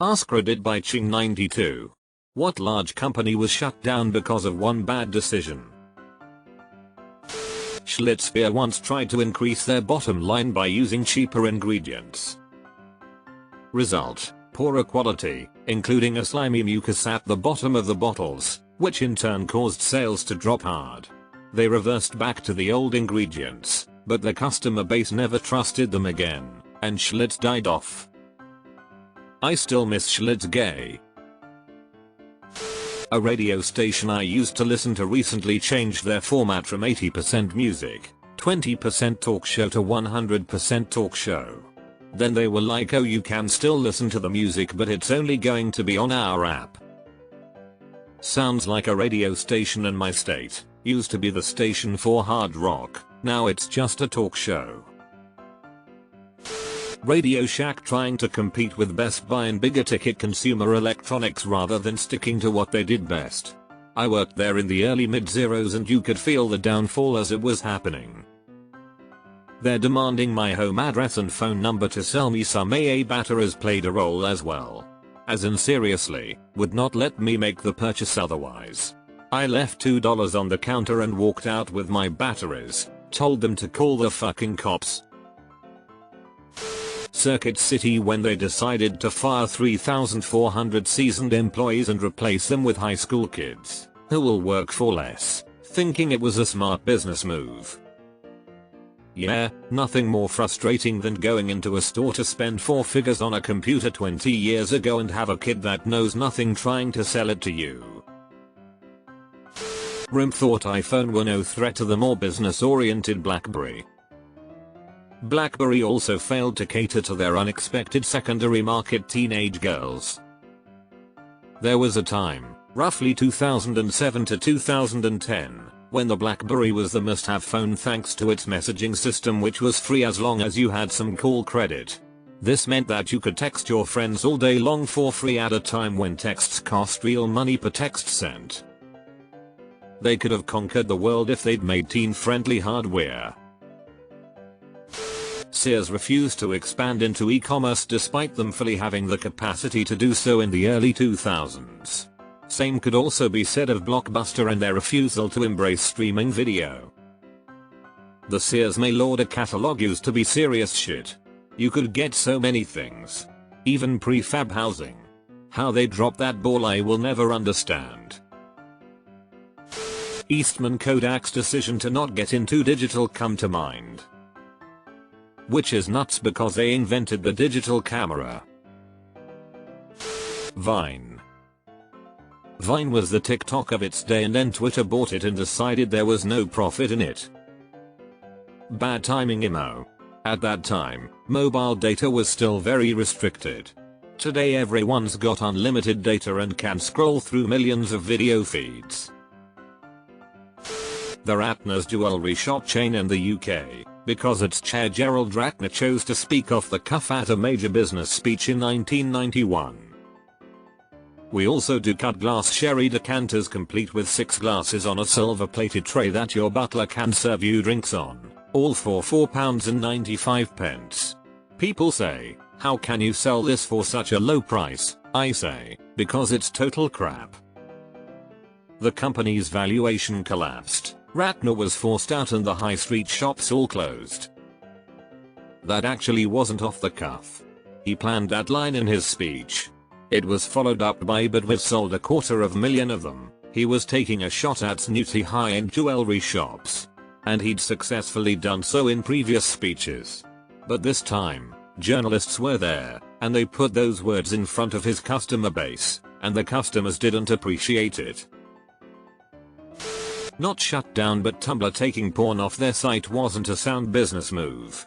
AskReddit by Ching92. What large company was shut down because of one bad decision? Schlitz beer once tried to increase their bottom line by using cheaper ingredients. Result: poorer quality, including a slimy mucus at the bottom of the bottles, which in turn caused sales to drop hard. They reversed back to the old ingredients, but the customer base never trusted them again, and Schlitz died off. I still miss Schlitz gay. A radio station I used to listen to recently changed their format from 80% music, 20% talk show to 100% talk show. Then they were like, oh, you can still listen to the music but it's only going to be on our app. Sounds like a radio station in my state. Used to be the station for hard rock, now it's just a talk show. Radio Shack trying to compete with Best Buy in bigger ticket consumer electronics rather than sticking to what they did best. I worked there in the early mid-zeros and you could feel the downfall as it was happening. They're demanding my home address and phone number to sell me some AA batteries played a role as well. As in seriously, would not let me make the purchase otherwise. I left $2 on the counter and walked out with my batteries, told them to call the fucking cops. Circuit City when they decided to fire 3,400 seasoned employees and replace them with high school kids, who will work for less, thinking it was a smart business move. Yeah, nothing more frustrating than going into a store to spend 4 figures on a computer 20 years ago and have a kid that knows nothing trying to sell it to you. RIM thought iPhone were no threat to the more business-oriented BlackBerry. BlackBerry also failed to cater to their unexpected secondary market teenage girls. There was a time, roughly 2007 to 2010, when the BlackBerry was the must-have phone thanks to its messaging system, which was free as long as you had some call credit. This meant that you could text your friends all day long for free at a time when texts cost real money per text sent. They could have conquered the world if they'd made teen-friendly hardware. Sears refused to expand into e-commerce despite them fully having the capacity to do so in the early 2000s. Same could also be said of Blockbuster and their refusal to embrace streaming video. The Sears mail order catalog used to be serious shit. You could get so many things. Even prefab housing. How they dropped that ball I will never understand. Eastman Kodak's decision to not get into digital come to mind. Which is nuts because they invented the digital camera. Vine. Vine was the TikTok of its day and then Twitter bought it and decided there was no profit in it. Bad timing emo. At that time, mobile data was still very restricted. Today everyone's got unlimited data and can scroll through millions of video feeds. The Ratner's jewelry shop chain in the UK, because its chair Gerald Ratner chose to speak off the cuff at a major business speech in 1991. We also do cut glass sherry decanters complete with 6 glasses on a silver plated tray that your butler can serve you drinks on, all for £4.95. People say, how can you sell this for such a low price? I say, because it's total crap. The company's valuation collapsed. Ratner was forced out and the high street shops all closed. That actually wasn't off the cuff. He planned that line in his speech. It was followed up by "but we've sold 250,000 of them." He was taking a shot at snooty high-end jewelry shops. And he'd successfully done so in previous speeches. But this time, journalists were there, and they put those words in front of his customer base, and the customers didn't appreciate it. Not shut down, but Tumblr taking porn off their site wasn't a sound business move.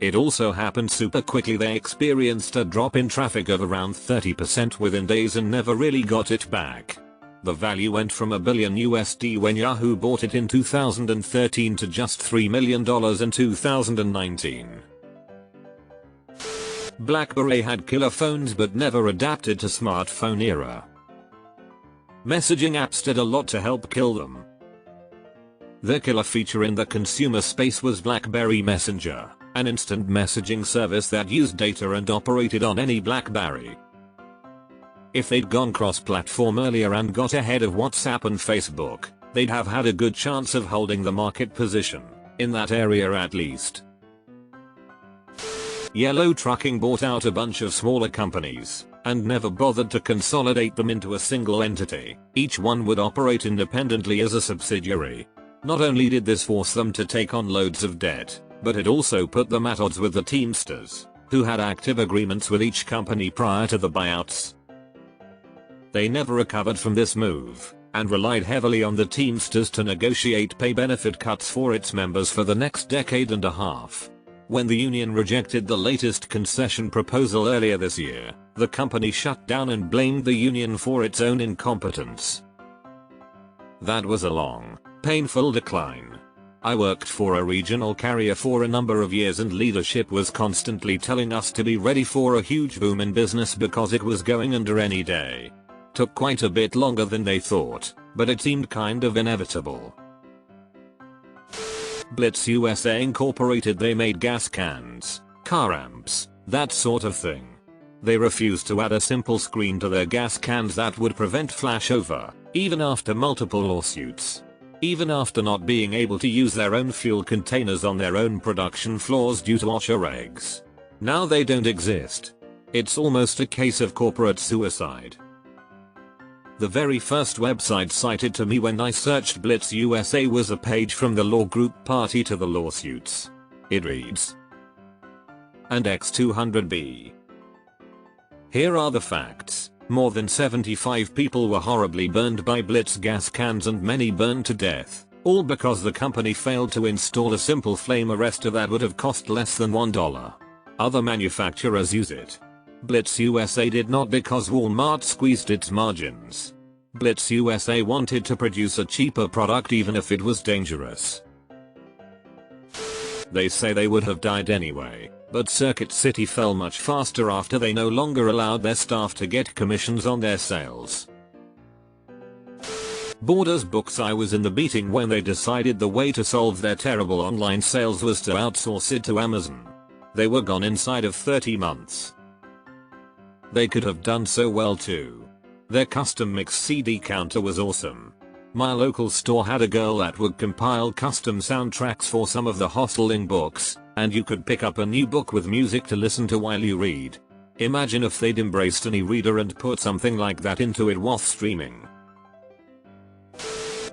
It also happened super quickly. They experienced a drop in traffic of around 30% within days and never really got it back. The value went from $1 billion USD when Yahoo bought it in 2013 to just $3 million in 2019. BlackBerry had killer phones but never adapted to smartphone era. Messaging apps did a lot to help kill them. The killer feature in the consumer space was BlackBerry Messenger. an instant messaging service that used data and operated on any BlackBerry. If they'd gone cross-platform earlier and got ahead of WhatsApp and Facebook, they'd have had a good chance of holding the market position, in that area at least. Yellow Trucking bought out a bunch of smaller companies, and never bothered to consolidate them into a single entity. Each one would operate independently as a subsidiary. Not only did this force them to take on loads of debt, but it also put them at odds with the Teamsters, who had active agreements with each company prior to the buyouts. They never recovered from this move, and relied heavily on the Teamsters to negotiate pay benefit cuts for its members for the next decade and a half. When the union rejected the latest concession proposal earlier this year, the company shut down and blamed the union for its own incompetence. That was a long, painful decline. I worked for a regional carrier for a number of years, and leadership was constantly telling us to be ready for a huge boom in business because it was going under any day. Took quite a bit longer than they thought, but it seemed kind of inevitable. Blitz USA Incorporated. They made gas cans, car amps, that sort of thing. They refused to add a simple screen to their gas cans that would prevent flashover, even after multiple lawsuits. Even after not being able to use their own fuel containers on their own production floors due to OSHA regs. Now they don't exist. It's almost a case of corporate suicide. The very first website cited to me when I searched Blitz USA was a page from the law group Party to the Lawsuits. It reads, and X200B. Here are the facts. More than 75 people were horribly burned by Blitz gas cans, and many burned to death, all because the company failed to install a simple flame arrestor that would have cost less than $1. Other manufacturers use it. Blitz USA did not because Walmart squeezed its margins. Blitz USA wanted to produce a cheaper product even if it was dangerous. They say they would have died anyway, but Circuit City fell much faster after they no longer allowed their staff to get commissions on their sales. Borders Books. I was in the meeting when they decided the way to solve their terrible online sales was to outsource it to Amazon. They were gone inside of 30 months. They could have done so well too. Their custom mix CD counter was awesome. My local store had a girl that would compile custom soundtracks for some of the Hosteling books, and you could pick up a new book with music to listen to while you read. Imagine if they'd embraced an e-reader and put something like that into it while streaming.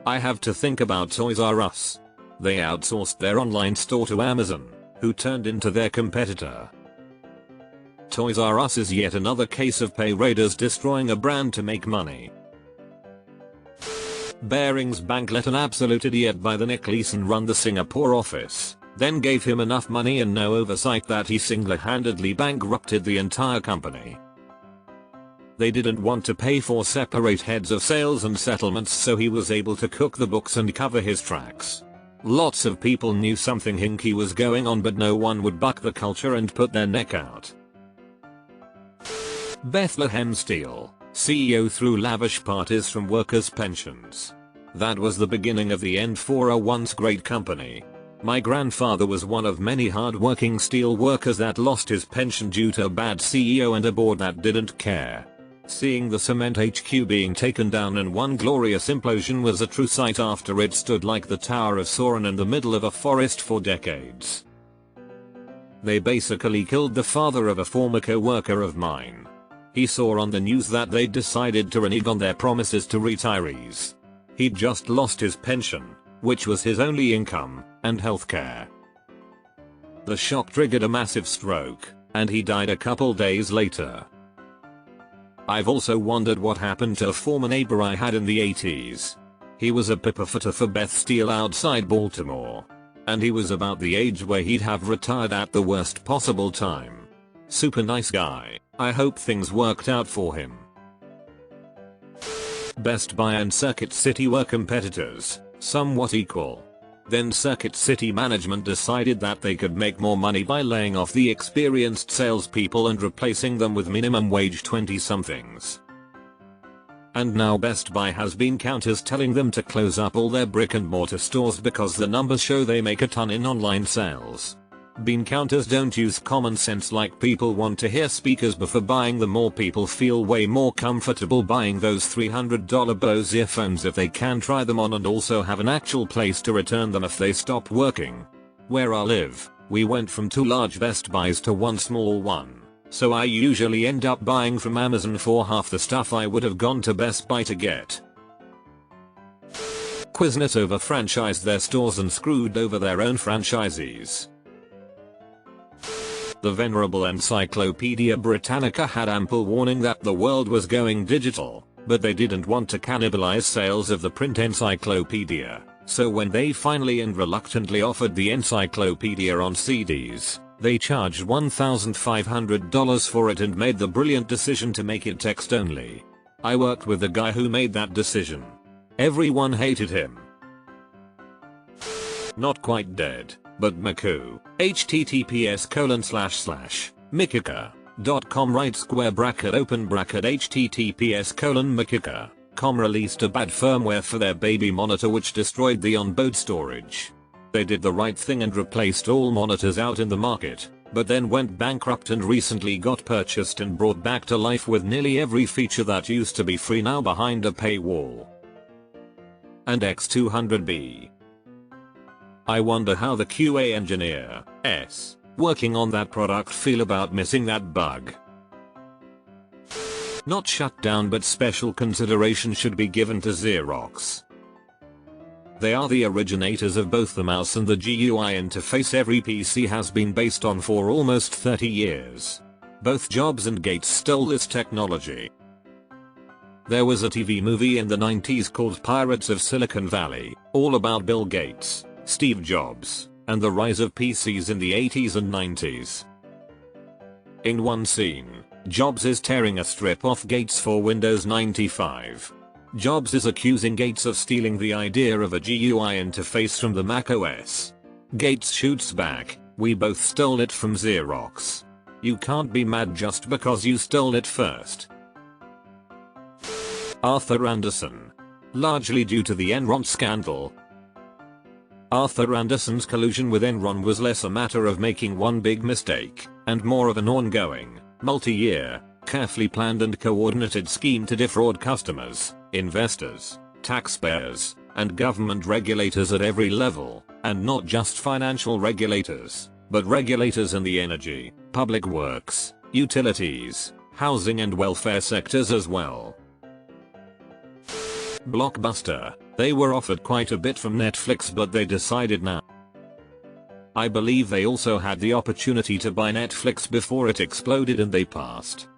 I have to think about Toys R Us. They outsourced their online store to Amazon, who turned into their competitor. Toys R Us is yet another case of pay raiders destroying a brand to make money. Barings Bank let an absolute idiot by the Nick Leeson run the Singapore office, then gave him enough money and no oversight that he single-handedly bankrupted the entire company. They didn't want to pay for separate heads of sales and settlements, so he was able to cook the books and cover his tracks. Lots of people knew something hinky was going on, but no one would buck the culture and put their neck out. Bethlehem Steel, CEO threw lavish parties from workers' pensions. That was the beginning of the end for a once great company. My grandfather was one of many hard-working steel workers that lost his pension due to a bad CEO and a board that didn't care. Seeing the cement HQ being taken down in one glorious implosion was a true sight after it stood like the Tower of Sauron in the middle of a forest for decades. They basically killed the father of a former co-worker of mine. He saw on the news that they'd decided to renege on their promises to retirees. He'd just lost his pension, which was his only income, and healthcare. The shock triggered a massive stroke, and he died a couple days later. I've also wondered what happened to a former neighbor I had in the 80s. He was a piper-fitter for Beth Steel outside Baltimore. And he was about the age where he'd have retired at the worst possible time. Super nice guy. I hope things worked out for him. Best Buy and Circuit City were competitors, somewhat equal. Then Circuit City management decided that they could make more money by laying off the experienced salespeople and replacing them with minimum wage 20-somethings. And now Best Buy has been counters telling them to close up all their brick and mortar stores because the numbers show they make a ton in online sales. Bean counters don't use common sense like people want to hear speakers before buying them, or people feel way more comfortable buying those $300 Bose earphones if they can try them on and also have an actual place to return them if they stop working. Where I live, we went from 2 large Best Buys to 1 small one, so I usually end up buying from Amazon for half the stuff I would have gone to Best Buy to get. Quiznet over-franchised their stores and screwed over their own franchisees. The venerable Encyclopedia Britannica had ample warning that the world was going digital, but they didn't want to cannibalize sales of the print encyclopedia, so when they finally and reluctantly offered the encyclopedia on CDs, they charged $1,500 for it and made the brilliant decision to make it text only. I worked with the guy who made that decision. Everyone hated him. Not quite dead, but Miku, https://mikika.com right square bracket open bracket https://mikika.com released a bad firmware for their baby monitor which destroyed the onboard storage. They did the right thing and replaced all monitors out in the market, but then went bankrupt and recently got purchased and brought back to life with nearly every feature that used to be free now behind a paywall. And X200B. I wonder how the QA engineers working on that product feel about missing that bug. Not shut down, but special consideration should be given to Xerox. They are the originators of both the mouse and the GUI interface every PC has been based on for almost 30 years. Both Jobs and Gates stole this technology. There was a TV movie in the 90s called Pirates of Silicon Valley, all about Bill Gates, Steve Jobs, and the rise of PCs in the 80s and 90s. In one scene, Jobs is tearing a strip off Gates for Windows 95. Jobs is accusing Gates of stealing the idea of a GUI interface from the Mac OS. Gates shoots back, "We both stole it from Xerox. You can't be mad just because you stole it first." Arthur Andersen. Largely due to the Enron scandal. Arthur Andersen's collusion with Enron was less a matter of making one big mistake, and more of an ongoing, multi-year, carefully planned and coordinated scheme to defraud customers, investors, taxpayers, and government regulators at every level, and not just financial regulators, but regulators in the energy, public works, utilities, housing and welfare sectors as well. Blockbuster. They were offered quite a bit from Netflix, but they decided now. I believe they also had the opportunity to buy Netflix before it exploded and they passed.